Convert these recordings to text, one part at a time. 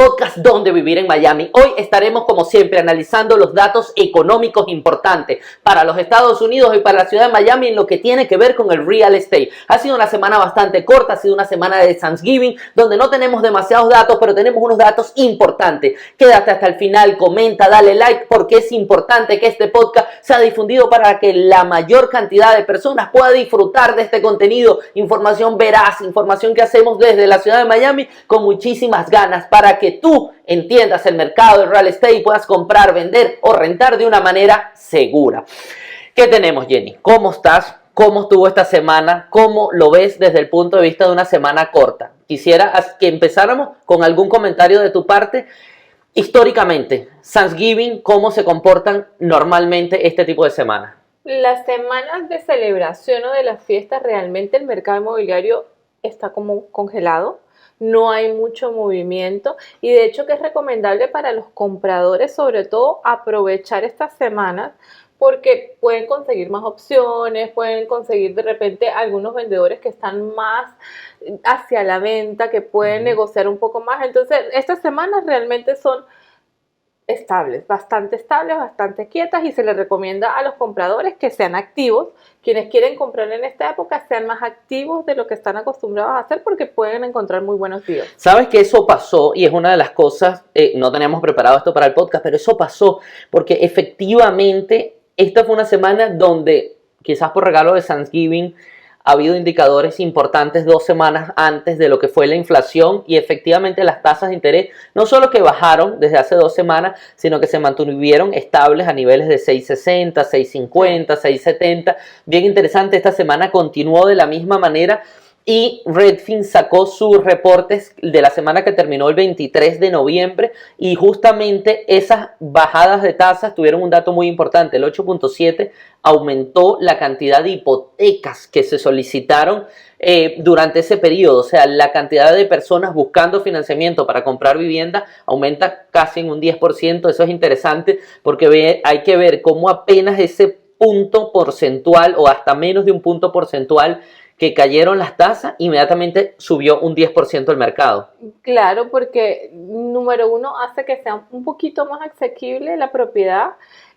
podcast Dónde Vivir en Miami. Hoy estaremos como siempre analizando los datos económicos importantes para los Estados Unidos y para la ciudad de Miami en lo que tiene que ver con el real estate. Ha sido una semana bastante corta, ha sido una semana de Thanksgiving donde no tenemos demasiados datos, pero tenemos unos datos importantes. Quédate hasta el final, comenta, dale like porque es importante que este podcast sea difundido para que la mayor cantidad de personas pueda disfrutar de este contenido. Información veraz, información que hacemos desde la ciudad de Miami con muchísimas ganas para que tú entiendas el mercado del real estate y puedas comprar, vender o rentar de una manera segura. ¿Qué tenemos, Jenny? ¿Cómo estás? ¿Cómo estuvo esta semana? ¿Cómo lo ves desde el punto de vista de una semana corta? Quisiera que empezáramos con algún comentario de tu parte. Históricamente, Thanksgiving, ¿cómo se comportan normalmente este tipo de semanas? Las semanas de celebración o de las fiestas, realmente el mercado inmobiliario está como congelado. No hay mucho movimiento y de hecho que es recomendable para los compradores sobre todo aprovechar estas semanas porque pueden conseguir más opciones, pueden conseguir de repente algunos vendedores que están más hacia la venta, que pueden negociar un poco más. Entonces estas semanas realmente son estables, bastante quietas y se les recomienda a los compradores que sean activos. Quienes quieren comprar en esta época sean más activos de lo que están acostumbrados a hacer porque pueden encontrar muy buenos deals. Sabes que eso pasó y es una de las cosas, no teníamos preparado esto para el podcast, pero eso pasó porque efectivamente esta fue una semana donde quizás por regalo de Thanksgiving ha habido indicadores importantes 2 semanas antes de lo que fue la inflación y efectivamente las tasas de interés no solo que bajaron desde hace 2 semanas, sino que se mantuvieron estables a niveles de 6.60, 6.50, 6.70. Bien interesante, esta semana continuó de la misma manera. Y Redfin sacó sus reportes de la semana que terminó el 23 de noviembre y justamente esas bajadas de tasas tuvieron un dato muy importante. El 8.7 aumentó la cantidad de hipotecas que se solicitaron durante ese periodo. O sea, la cantidad de personas buscando financiamiento para comprar vivienda aumenta casi en un 10%. Eso es interesante porque hay que ver cómo apenas ese punto porcentual o hasta menos de un punto porcentual que cayeron las tasas, inmediatamente subió un 10% el mercado. Claro, porque número uno hace que sea un poquito más asequible la propiedad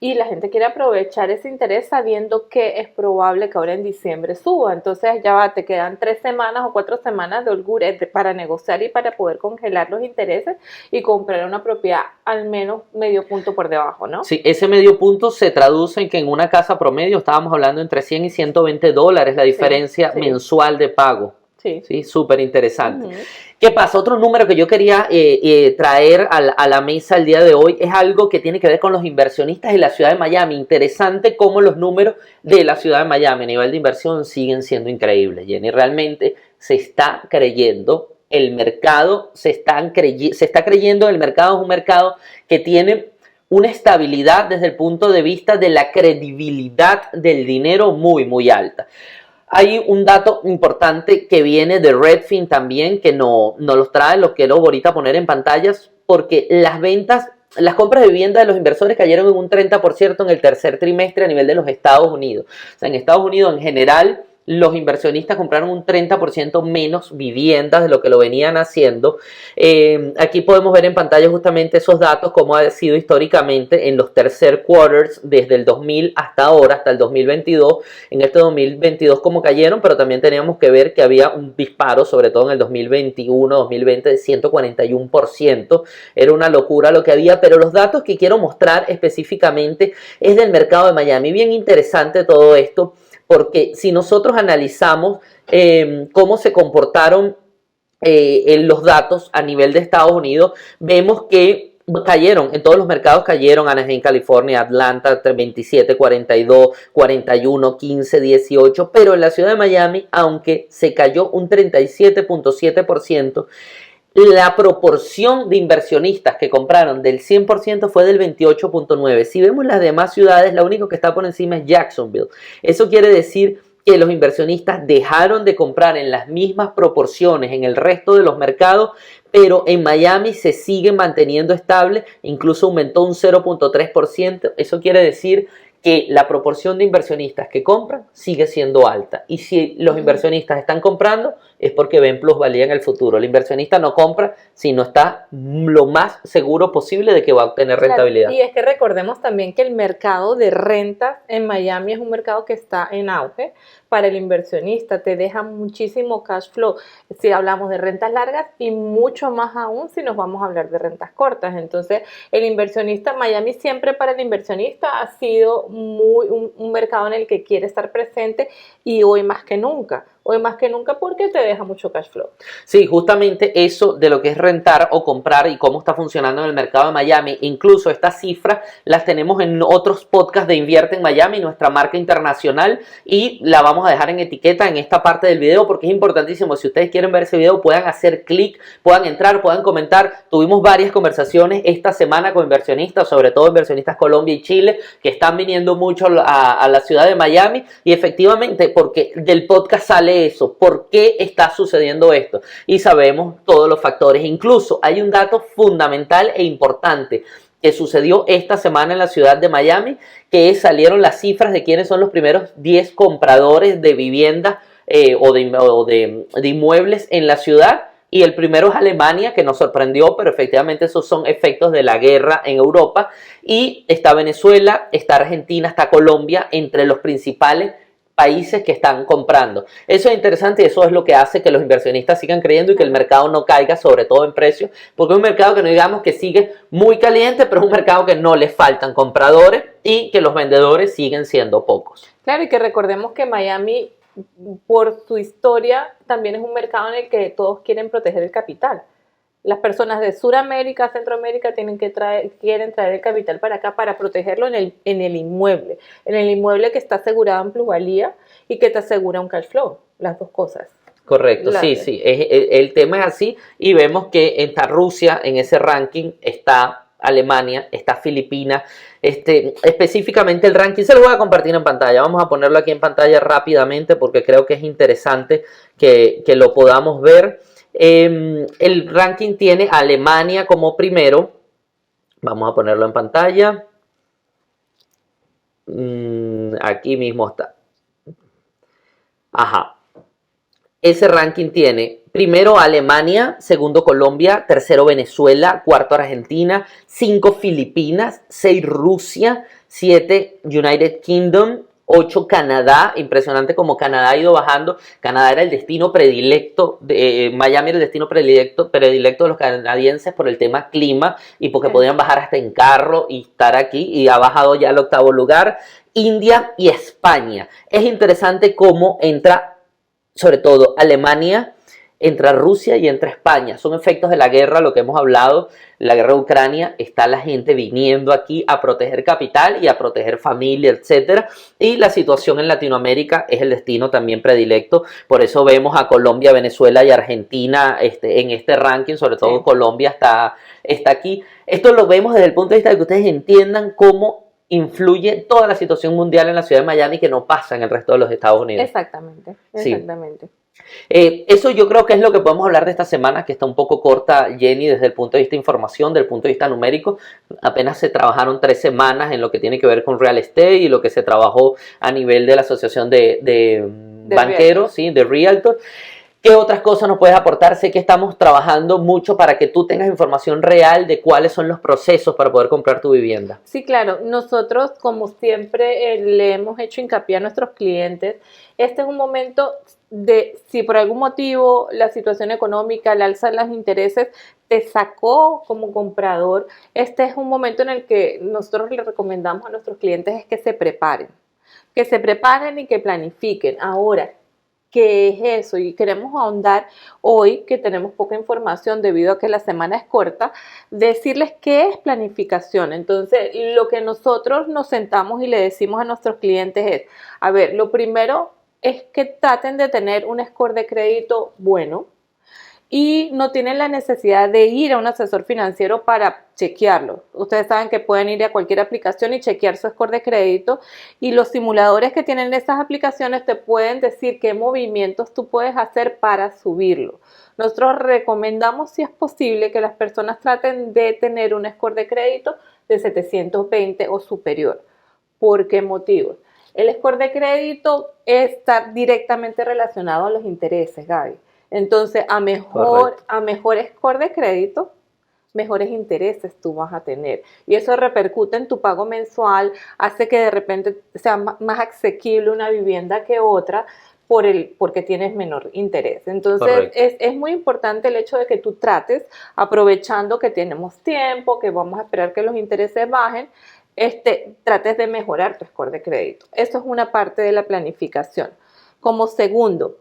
y la gente quiere aprovechar ese interés sabiendo que es probable que ahora en diciembre suba. Entonces ya te quedan 3 semanas o 4 semanas de holgura para negociar y para poder congelar los intereses y comprar una propiedad al menos medio punto por debajo, ¿no? Sí, ese medio punto se traduce en que en una casa promedio estábamos hablando entre 100 y 120 dólares la diferencia mensual de pago. Sí, súper interesante. ¿Qué pasa? Otro número que yo quería traer a la mesa el día de hoy es algo que tiene que ver con los inversionistas de la ciudad de Miami. Interesante cómo los números de la ciudad de Miami a nivel de inversión siguen siendo increíbles, Jenny. Realmente se está creyendo el mercado, se está creyendo el mercado es un mercado que tiene una estabilidad desde el punto de vista de la credibilidad del dinero muy, muy alta. Hay un dato importante que viene de Redfin también, que no los trae, lo quiero ahorita poner en pantallas, porque las compras de vivienda de los inversores cayeron en un 30% en el tercer trimestre a nivel de los Estados Unidos. O sea, en Estados Unidos en general, los inversionistas compraron un 30% menos viviendas de lo que lo venían haciendo. Aquí podemos ver en pantalla justamente esos datos, como ha sido históricamente en los tercer quarters desde el 2000 hasta ahora, hasta el 2022. En este 2022 como cayeron, pero también teníamos que ver que había un disparo, sobre todo en el 2021, 2020 de 141%. Era una locura lo que había, pero los datos que quiero mostrar específicamente es del mercado de Miami. Bien interesante todo esto, porque si nosotros analizamos cómo se comportaron en los datos a nivel de Estados Unidos, vemos que cayeron, en todos los mercados cayeron, Anaheim, California, Atlanta, 27, 42, 41, 15, 18, pero en la ciudad de Miami, aunque se cayó un 37.7%, la proporción de inversionistas que compraron del 100% fue del 28.9%. Si vemos las demás ciudades, la única que está por encima es Jacksonville. Eso quiere decir que los inversionistas dejaron de comprar en las mismas proporciones en el resto de los mercados, pero en Miami se sigue manteniendo estable, incluso aumentó un 0.3%. Eso quiere decir que la proporción de inversionistas que compran sigue siendo alta. Y si los inversionistas están comprando, es porque ven plusvalía en el futuro. El inversionista no compra si no está lo más seguro posible de que va a obtener rentabilidad. Claro, y es que recordemos también que el mercado de rentas en Miami es un mercado que está en auge para el inversionista, te deja muchísimo cash flow si hablamos de rentas largas y mucho más aún si nos vamos a hablar de rentas cortas. Entonces, el inversionista, Miami siempre para el inversionista ha sido un mercado en el que quiere estar presente y hoy más que nunca. Hoy más que nunca porque te deja mucho cash flow. Sí, justamente eso de lo que es rentar o comprar y cómo está funcionando en el mercado de Miami, incluso estas cifras las tenemos en otros podcasts de Invierte en Miami, nuestra marca internacional, y la vamos a dejar en etiqueta en esta parte del video porque es importantísimo. Si ustedes quieren ver ese video, puedan hacer clic, puedan entrar, puedan comentar. Tuvimos varias conversaciones esta semana con inversionistas, sobre todo inversionistas Colombia y Chile, que están viniendo mucho a la ciudad de Miami, y efectivamente, porque del podcast sale eso, por qué está sucediendo esto, y sabemos todos los factores. Incluso hay un dato fundamental e importante que sucedió esta semana en la ciudad de Miami, que salieron las cifras de quiénes son los primeros 10 compradores de vivienda o de inmuebles en la ciudad. Y el primero es Alemania, que nos sorprendió, pero efectivamente esos son efectos de la guerra en Europa. Y está Venezuela, está Argentina, está Colombia, entre los principales países que están comprando. Eso es interesante y eso es lo que hace que los inversionistas sigan creyendo y que el mercado no caiga, sobre todo en precios, porque es un mercado que no digamos que sigue muy caliente, pero es un mercado que no le faltan compradores y que los vendedores siguen siendo pocos. Claro, y que recordemos que Miami, por su historia, también es un mercado en el que todos quieren proteger el capital. Las personas de Sudamérica, Centroamérica quieren traer el capital para acá para protegerlo en el inmueble que está asegurado en plusvalía y que te asegura un cash flow, las dos cosas. Correcto, sí, el tema es así y vemos que está Rusia en ese ranking, está Alemania, está Filipinas, específicamente el ranking se lo voy a compartir en pantalla, vamos a ponerlo aquí en pantalla rápidamente porque creo que es interesante que lo podamos ver. El ranking tiene a Alemania como primero. Vamos a ponerlo en pantalla. Aquí mismo está. Ajá. Ese ranking tiene primero Alemania, segundo Colombia, tercero Venezuela, cuarto Argentina, 5 Filipinas, 6 Rusia, 7 United Kingdom, 8 Canadá. Impresionante como Canadá ha ido bajando. Canadá era el destino predilecto, Miami era el destino predilecto de los canadienses por el tema clima y porque podían bajar hasta en carro y estar aquí, y ha bajado ya al 8º lugar. India y España. Es interesante cómo entra, sobre todo Alemania, entra Rusia y entra España. Son efectos de la guerra, lo que hemos hablado, la guerra de Ucrania. Está la gente viniendo aquí a proteger capital y a proteger familia, etc. Y la situación en Latinoamérica es el destino también predilecto. Por eso vemos a Colombia, Venezuela y Argentina en este ranking, sobre todo sí. Colombia está aquí. Esto lo vemos desde el punto de vista de que ustedes entiendan cómo influye toda la situación mundial en la ciudad de Miami que no pasa en el resto de los Estados Unidos. Exactamente. Sí. Eso yo creo que es lo que podemos hablar de esta semana, que está un poco corta, Jenny, desde el punto de vista de información, del punto de vista numérico. Apenas se trabajaron 3 semanas en lo que tiene que ver con real estate y lo que se trabajó a nivel de la asociación de banqueros, ¿sí? De realtor. ¿Qué otras cosas nos puedes aportar? Sé que estamos trabajando mucho para que tú tengas información real de cuáles son los procesos para poder comprar tu vivienda. Sí, claro. Nosotros, como siempre, le hemos hecho hincapié a nuestros clientes. Este es un momento de, si por algún motivo la situación económica, el alza de los intereses te sacó como comprador, este es un momento en el que nosotros le recomendamos a nuestros clientes es que se preparen y que planifiquen. Ahora, ¿qué es eso? Y queremos ahondar hoy, que tenemos poca información debido a que la semana es corta, decirles qué es planificación. Entonces, lo que nosotros nos sentamos y le decimos a nuestros clientes es, a ver, lo primero es que traten de tener un score de crédito bueno y no tienen la necesidad de ir a un asesor financiero para chequearlo. Ustedes saben que pueden ir a cualquier aplicación y chequear su score de crédito, y los simuladores que tienen esas aplicaciones te pueden decir qué movimientos tú puedes hacer para subirlo. Nosotros recomendamos, si es posible, que las personas traten de tener un score de crédito de 720 o superior. ¿Por qué motivos? El score de crédito está directamente relacionado a los intereses, Gaby. Entonces, a mejor score de crédito, mejores intereses tú vas a tener. Y eso repercute en tu pago mensual, hace que de repente sea más asequible una vivienda que otra porque tienes menor interés. Entonces, es muy importante el hecho de que tú trates, aprovechando que tenemos tiempo, que vamos a esperar que los intereses bajen, trates de mejorar tu score de crédito. Eso es una parte de la planificación. Como segundo,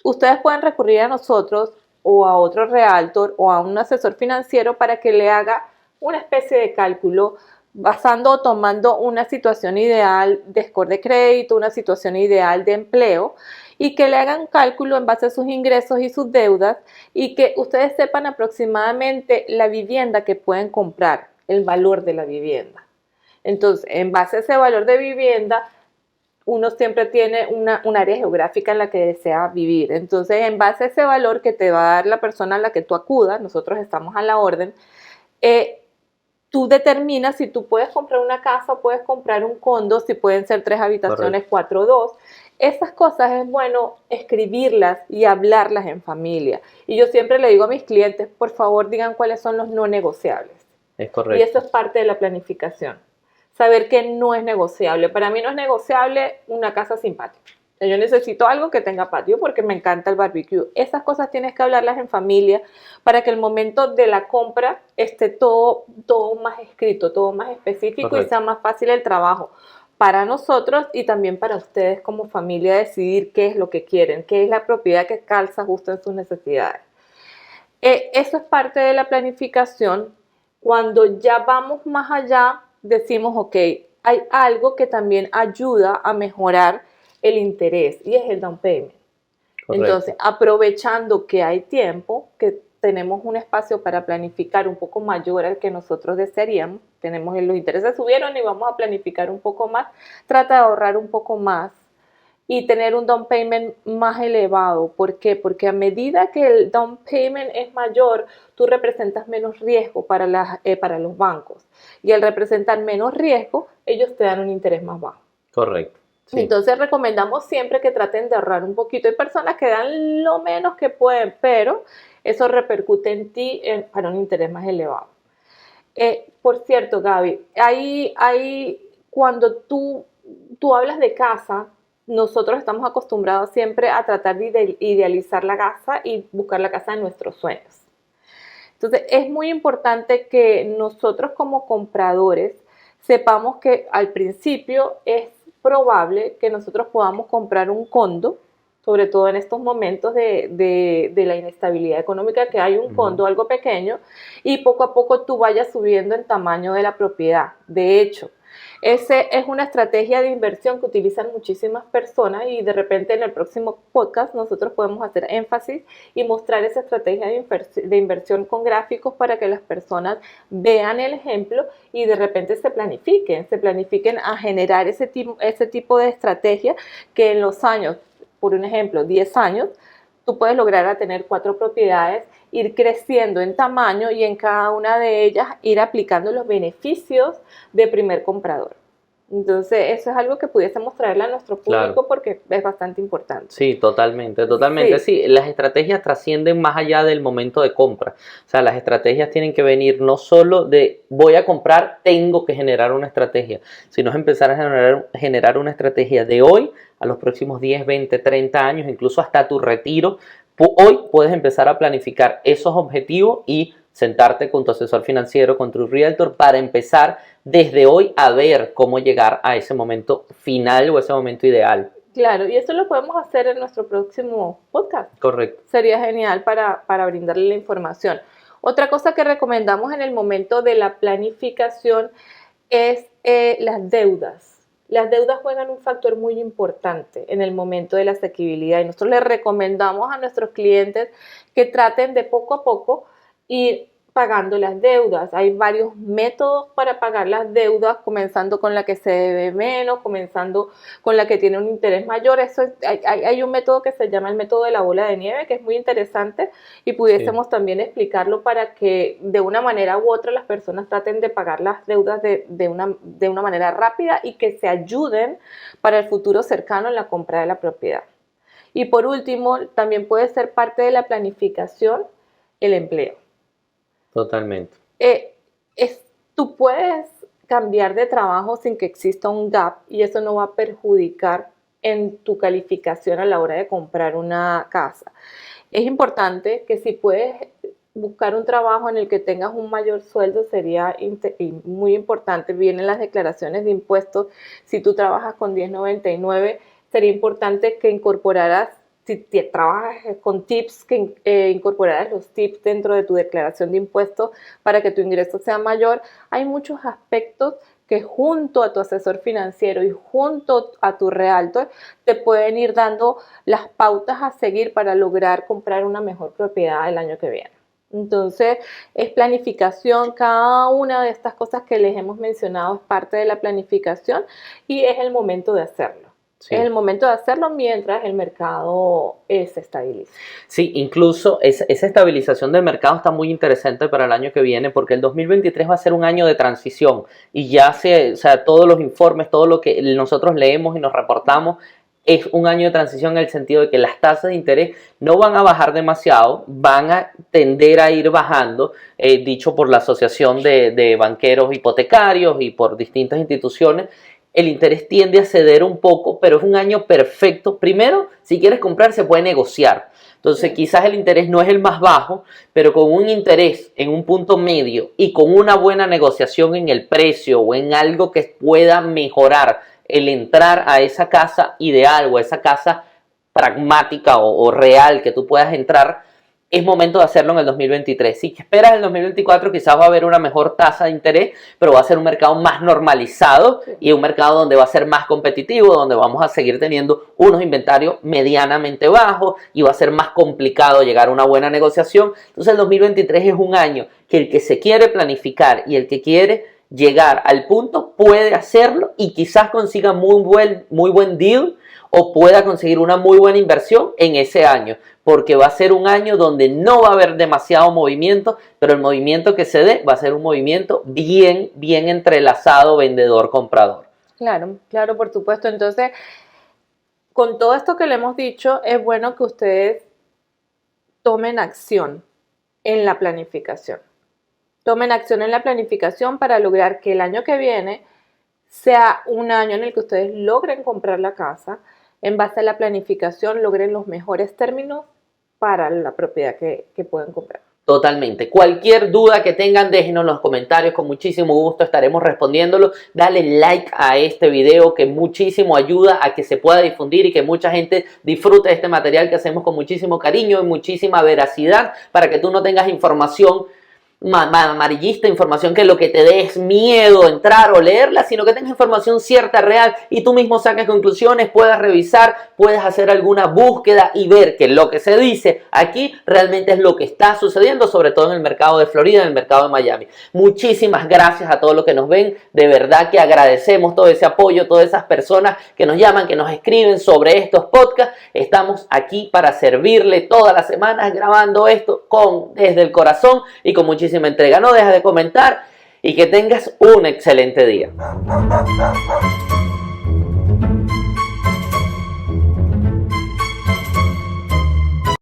ustedes pueden recurrir a nosotros o a otro realtor o a un asesor financiero para que le haga una especie de cálculo basando o tomando una situación ideal de score de crédito, una situación ideal de empleo y que le hagan un cálculo en base a sus ingresos y sus deudas y que ustedes sepan aproximadamente la vivienda que pueden comprar, el valor de la vivienda. Entonces, en base a ese valor de vivienda, uno siempre tiene un área geográfica en la que desea vivir. Entonces, en base a ese valor que te va a dar la persona a la que tú acudas, nosotros estamos a la orden, tú determinas si tú puedes comprar una casa o puedes comprar un condo, si pueden ser 3 habitaciones, 4 o 2. Esas cosas es bueno escribirlas y hablarlas en familia. Y yo siempre le digo a mis clientes, por favor, digan cuáles son los no negociables. Es correcto. Y eso es parte de la planificación. Saber que no es negociable. Para mí no es negociable una casa sin patio. Yo necesito algo que tenga patio porque me encanta el barbecue. Esas cosas tienes que hablarlas en familia para que el momento de la compra esté todo más escrito, todo más específico. Correcto. Y sea más fácil el trabajo para nosotros y también para ustedes como familia decidir qué es lo que quieren, qué es la propiedad que calza justo en sus necesidades. Eso es parte de la planificación. Cuando ya vamos más allá, decimos, ok, hay algo que también ayuda a mejorar el interés y es el down payment. Correcto. Entonces, aprovechando que hay tiempo, que tenemos un espacio para planificar un poco mayor al que nosotros desearíamos, los intereses subieron y vamos a planificar un poco más, trata de ahorrar un poco más y tener un down payment más elevado. ¿Por qué? Porque a medida que el down payment es mayor, tú representas menos riesgo para los bancos. Y al representar menos riesgo, ellos te dan un interés más bajo. Correcto. Sí. Entonces recomendamos siempre que traten de ahorrar un poquito. Hay personas que dan lo menos que pueden, pero eso repercute en ti para un interés más elevado. Por cierto, Gaby, cuando tú hablas de casa, nosotros estamos acostumbrados siempre a tratar de idealizar la casa y buscar la casa de nuestros sueños. Entonces, es muy importante que nosotros como compradores sepamos que al principio es probable que nosotros podamos comprar un condo, sobre todo en estos momentos de la inestabilidad económica, que hay un condo algo pequeño y poco a poco tú vayas subiendo en tamaño de la propiedad. De hecho, esa es una estrategia de inversión que utilizan muchísimas personas y de repente en el próximo podcast nosotros podemos hacer énfasis y mostrar esa estrategia de inversión con gráficos para que las personas vean el ejemplo y de repente se planifiquen a generar ese tipo de estrategia que en los años, por un ejemplo, 10 años, tú puedes lograr a tener 4 propiedades, ir creciendo en tamaño y en cada una de ellas ir aplicando los beneficios de primer comprador. Entonces, eso es algo que pudiésemos traerle a nuestro público, claro, porque es bastante importante. Sí, totalmente. Sí, las estrategias trascienden más allá del momento de compra. O sea, las estrategias tienen que venir no solo de voy a comprar, tengo que generar una estrategia, sino es empezar a generar una estrategia de hoy a los próximos 10, 20, 30 años, incluso hasta tu retiro. Hoy puedes empezar a planificar esos objetivos y sentarte con tu asesor financiero, con tu realtor, para empezar desde hoy a ver cómo llegar a ese momento final o ese momento ideal. Claro, y eso lo podemos hacer en nuestro próximo podcast. Correcto. Sería genial para brindarle la información. Otra cosa que recomendamos en el momento de la planificación es las deudas. Las deudas juegan un factor muy importante en el momento de la asequibilidad y nosotros les recomendamos a nuestros clientes que traten de poco a poco ir pagando las deudas. Hay varios métodos para pagar las deudas, comenzando con la que se debe menos, comenzando con la que tiene un interés mayor. Hay un método que se llama el método de la bola de nieve, que es muy interesante y pudiésemos también explicarlo para que de una manera u otra las personas traten de pagar las deudas de una manera rápida y que se ayuden para el futuro cercano en la compra de la propiedad. Y por último, también puede ser parte de la planificación el empleo. Totalmente. Tú puedes cambiar de trabajo sin que exista un gap y eso no va a perjudicar en tu calificación a la hora de comprar una casa. Es importante que si puedes buscar un trabajo en el que tengas un mayor sueldo sería muy importante. Vienen las declaraciones de impuestos. Si tú trabajas con 1099, sería importante que incorporaras, si trabajas con tips, que incorporaras los tips dentro de tu declaración de impuestos para que tu ingreso sea mayor. Hay muchos aspectos que junto a tu asesor financiero y junto a tu realtor te pueden ir dando las pautas a seguir para lograr comprar una mejor propiedad el año que viene. Entonces, es planificación. Cada una de estas cosas que les hemos mencionado es parte de la planificación y es el momento de hacerlo. Sí. Es el momento de hacerlo mientras el mercado se estabiliza. Sí, incluso esa estabilización del mercado está muy interesante para el año que viene porque el 2023 va a ser un año de transición y ya todos los informes, todo lo que nosotros leemos y nos reportamos es un año de transición en el sentido de que las tasas de interés no van a bajar demasiado, van a tender a ir bajando, dicho por la Asociación de Banqueros Hipotecarios y por distintas instituciones. El interés tiende a ceder un poco, pero es un año perfecto. Primero, si quieres comprar, se puede negociar. Entonces, quizás el interés no es el más bajo, pero con un interés en un punto medio y con una buena negociación en el precio o en algo que pueda mejorar el entrar a esa casa ideal o a esa casa pragmática o real que tú puedas entrar, es momento de hacerlo en el 2023. Si esperas el 2024, quizás va a haber una mejor tasa de interés, pero va a ser un mercado más normalizado y un mercado donde va a ser más competitivo, donde vamos a seguir teniendo unos inventarios medianamente bajos y va a ser más complicado llegar a una buena negociación. Entonces el 2023 es un año que el que se quiere planificar y el que quiere llegar al punto puede hacerlo y quizás consiga muy buen deal o pueda conseguir una muy buena inversión en ese año, porque va a ser un año donde no va a haber demasiado movimiento, pero el movimiento que se dé va a ser un movimiento bien entrelazado vendedor-comprador. Claro, por supuesto. Entonces, con todo esto que le hemos dicho, es bueno que ustedes tomen acción en la planificación. Tomen acción en la planificación para lograr que el año que viene sea un año en el que ustedes logren comprar la casa, en base a la planificación logren los mejores términos para la propiedad que pueden comprar. Totalmente. Cualquier duda que tengan, déjenos en los comentarios, con muchísimo gusto estaremos respondiéndolo. Dale like a este video que muchísimo ayuda a que se pueda difundir y que mucha gente disfrute de este material que hacemos con muchísimo cariño y muchísima veracidad para que tú no tengas información amarillista, información que lo que te dé es miedo entrar o leerla, sino que tengas información cierta, real y tú mismo saques conclusiones, puedas revisar, puedas hacer alguna búsqueda y ver que lo que se dice aquí realmente es lo que está sucediendo, sobre todo en el mercado de Florida, en el mercado de Miami. Muchísimas gracias a todos los que nos ven, de verdad que agradecemos todo ese apoyo, todas esas personas que nos llaman, que nos escriben sobre estos podcasts. Estamos aquí para servirle todas las semanas grabando esto desde el corazón y con muchísima entrega. No dejes de comentar y que tengas un excelente día.